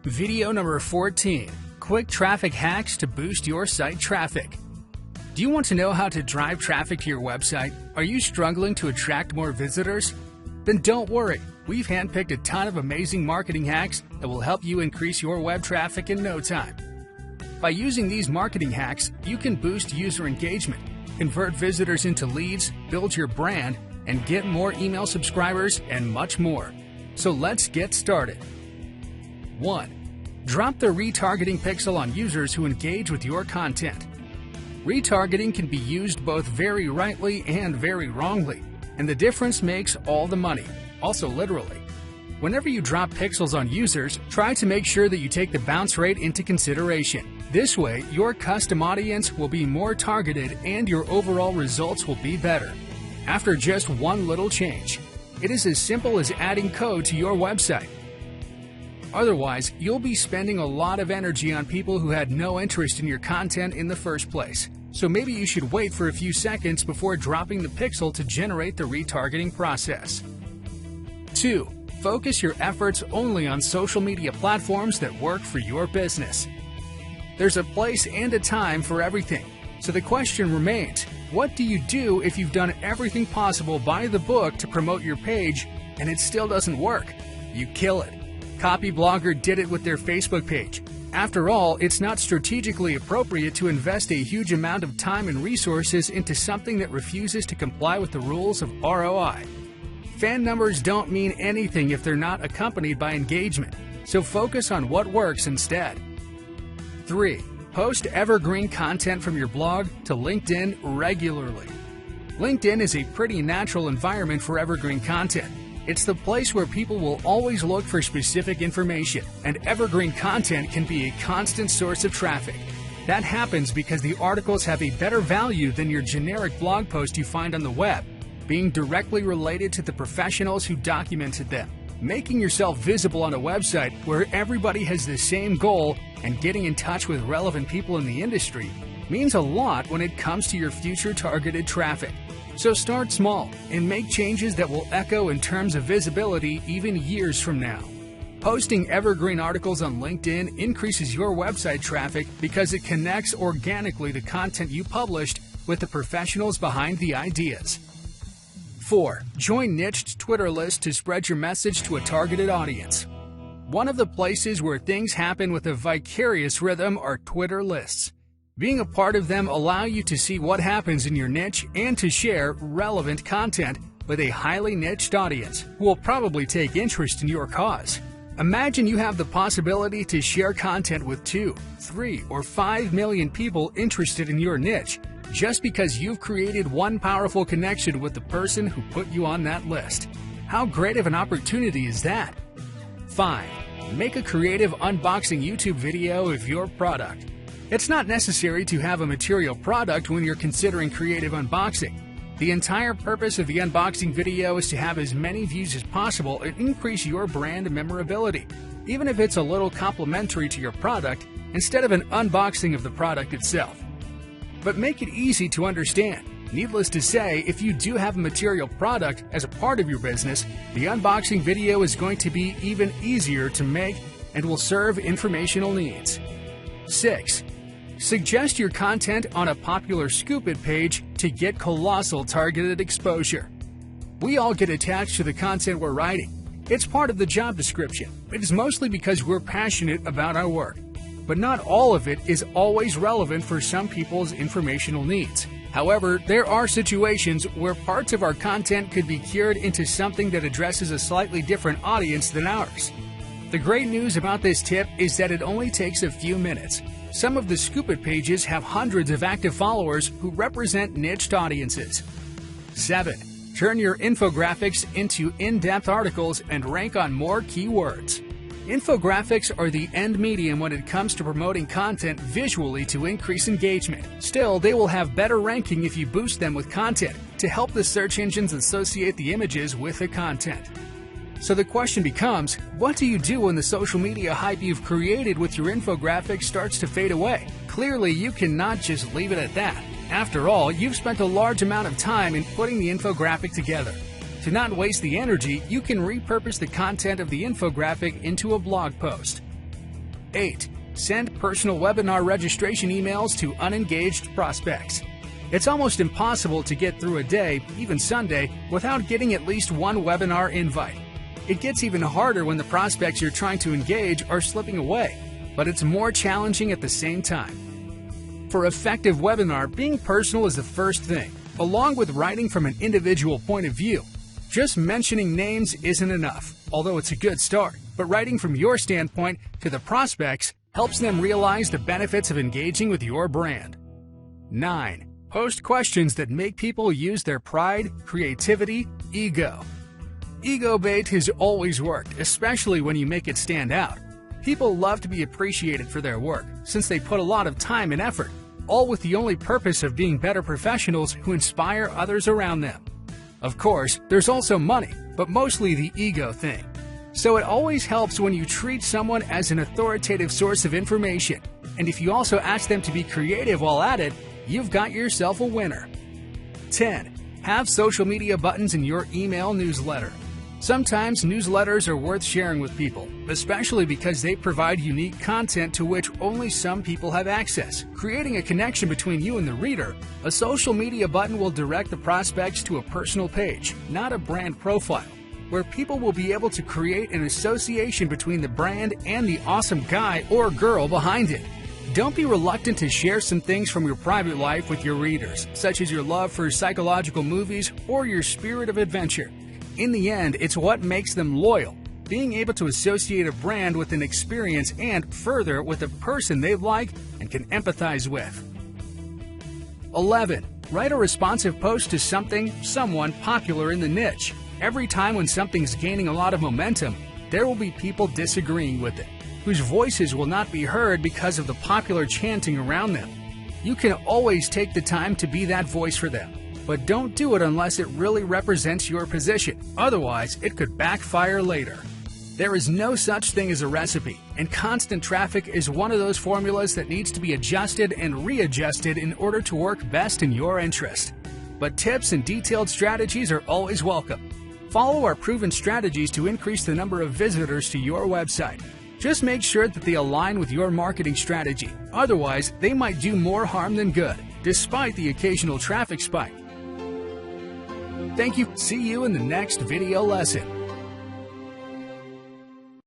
Video number 14. Quick traffic hacks to boost your site traffic. Do you want to know how to drive traffic to your website? Are you struggling to attract more visitors? Then don't worry. We've handpicked a ton of amazing marketing hacks that will help you increase your web traffic in no time. By using these marketing hacks, you can boost user engagement, convert visitors into leads, build your brand, and get more email subscribers and much more. So let's get started. 1. Drop the retargeting pixel on users who engage with your content. Retargeting can be used both very rightly and very wrongly, and the difference makes all the money, also literally. Whenever you drop pixels on users, try to make sure that you take the bounce rate into consideration. This way, your custom audience will be more targeted and your overall results will be better. After just one little change, it is as simple as adding code to your website. Otherwise, you'll be spending a lot of energy on people who had no interest in your content in the first place. So maybe you should wait for a few seconds before dropping the pixel to generate the retargeting process. 2. Focus your efforts only on social media platforms that work for your business. There's a place and a time for everything. So the question remains, what do you do if you've done everything possible by the book to promote your page and it still doesn't work? You kill it. Copyblogger did it with their Facebook page. After all, it's not strategically appropriate to invest a huge amount of time and resources into something that refuses to comply with the rules of ROI. Fan numbers don't mean anything if they're not accompanied by engagement, so focus on what works instead. 3. Post evergreen content from your blog to LinkedIn regularly. LinkedIn is a pretty natural environment for evergreen content. It's the place where people will always look for specific information, and evergreen content can be a constant source of traffic. That happens because the articles have a better value than your generic blog post you find on the web, being directly related to the professionals who documented them. Making yourself visible on a website where everybody has the same goal and getting in touch with relevant people in the industry means a lot when it comes to your future targeted traffic. So start small and make changes that will echo in terms of visibility even years from now. Posting evergreen articles on LinkedIn increases your website traffic because it connects organically the content you published with the professionals behind the ideas. 4. Join niched Twitter lists to spread your message to a targeted audience. One of the places where things happen with a vicarious rhythm are Twitter lists. Being a part of them allow you to see what happens in your niche and to share relevant content with a highly niched audience who will probably take interest in your cause. Imagine you have the possibility to share content with 2, 3, or 5 million people interested in your niche just because you've created one powerful connection with the person who put you on that list. How great of an opportunity is that? 5. Make a creative unboxing YouTube video of your product. It's not necessary to have a material product when you're considering creative unboxing. The entire purpose of the unboxing video is to have as many views as possible and increase your brand memorability, even if it's a little complimentary to your product instead of an unboxing of the product itself. But make it easy to understand. Needless to say, if you do have a material product as a part of your business, the unboxing video is going to be even easier to make and will serve informational needs. 6. Suggest your content on a popular Scoop It page to get colossal targeted exposure. We all get attached to the content we're writing. It's part of the job description. It is mostly because we're passionate about our work. But not all of it is always relevant for some people's informational needs. However, there are situations where parts of our content could be cured into something that addresses a slightly different audience than ours. The great news about this tip is that it only takes a few minutes. Some of the Scoop It pages have hundreds of active followers who represent niched audiences. 7. Turn your infographics into in-depth articles and rank on more keywords. Infographics are the end medium when it comes to promoting content visually to increase engagement. Still, they will have better ranking if you boost them with content to help the search engines associate the images with the content. So the question becomes, what do you do when the social media hype you've created with your infographics starts to fade away? Clearly, you cannot just leave it at that. After all, you've spent a large amount of time in putting the infographic together. To not waste the energy, you can repurpose the content of the infographic into a blog post. 8. Send personal webinar registration emails to unengaged prospects. It's almost impossible to get through a day, even Sunday, without getting at least one webinar invite. It gets even harder when the prospects you're trying to engage are slipping away, but it's more challenging at the same time. For effective webinar, being personal is the first thing, along with writing from an individual point of view. Just mentioning names isn't enough, although it's a good start, but writing from your standpoint to the prospects helps them realize the benefits of engaging with your brand. 9. Post questions that make people use their pride, creativity, ego. Ego bait has always worked, especially when you make it stand out. People love to be appreciated for their work, since they put a lot of time and effort, all with the only purpose of being better professionals who inspire others around them. Of course, there's also money, but mostly the ego thing. So it always helps when you treat someone as an authoritative source of information, and if you also ask them to be creative while at it, you've got yourself a winner. 10. Have social media buttons in your email newsletter. Sometimes newsletters are worth sharing with people, especially because they provide unique content to which only some people have access. Creating a connection between you and the reader, a social media button will direct the prospects to a personal page, not a brand profile, where people will be able to create an association between the brand and the awesome guy or girl behind it. Don't be reluctant to share some things from your private life with your readers, such as your love for psychological movies or your spirit of adventure. In the end, it's what makes them loyal, being able to associate a brand with an experience and, further, with a person they like and can empathize with. 11. Write a responsive post to someone popular in the niche. Every time when something's gaining a lot of momentum, there will be people disagreeing with it, whose voices will not be heard because of the popular chanting around them. You can always take the time to be that voice for them, but don't do it unless it really represents your position. Otherwise, it could backfire later. There is no such thing as a recipe, and constant traffic is one of those formulas that needs to be adjusted and readjusted in order to work best in your interest. But tips and detailed strategies are always welcome. Follow our proven strategies to increase the number of visitors to your website. Just make sure that they align with your marketing strategy. Otherwise, they might do more harm than good, despite the occasional traffic spike. Thank you. See you in the next video lesson.